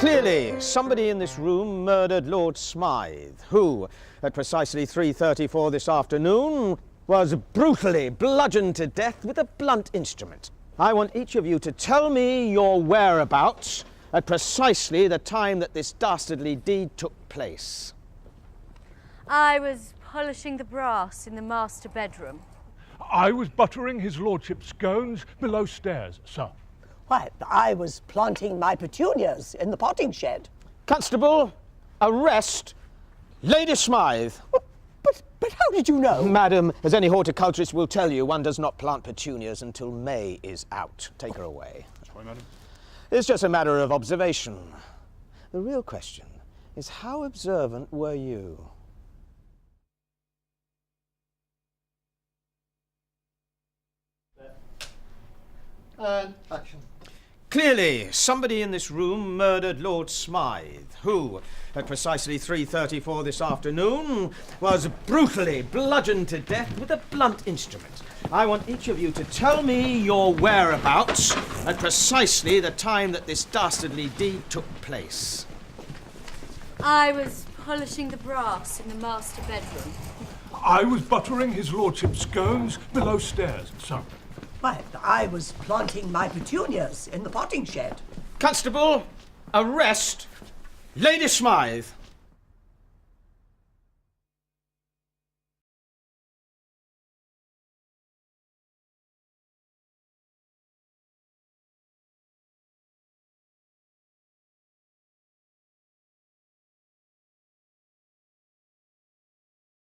Clearly, somebody in this room murdered Lord Smythe, who, at precisely 3:34 this afternoon, was brutally bludgeoned to death with a blunt instrument. I want each of you to tell me your whereabouts at precisely the time that this dastardly deed took place. I was polishing the brass in the master bedroom. I was buttering his lordship's scones below stairs, sir. Why, I was planting my petunias in the potting shed. Constable, arrest Lady Smythe. But how did you know? Madam, as any horticulturist will tell you, one does not plant petunias until May is out. Take her away. Sorry, madam. It's just a matter of observation. The real question is, how observant were you? And action. Clearly, somebody in this room murdered Lord Smythe, who, at precisely 3:34 this afternoon, was brutally bludgeoned to death with a blunt instrument. I want each of you to tell me your whereabouts at precisely the time that this dastardly deed took place. I was polishing the brass in the master bedroom. I was buttering his lordship's scones below stairs, sir. Why, I was planting my petunias in the potting shed. Constable, arrest Lady Smythe.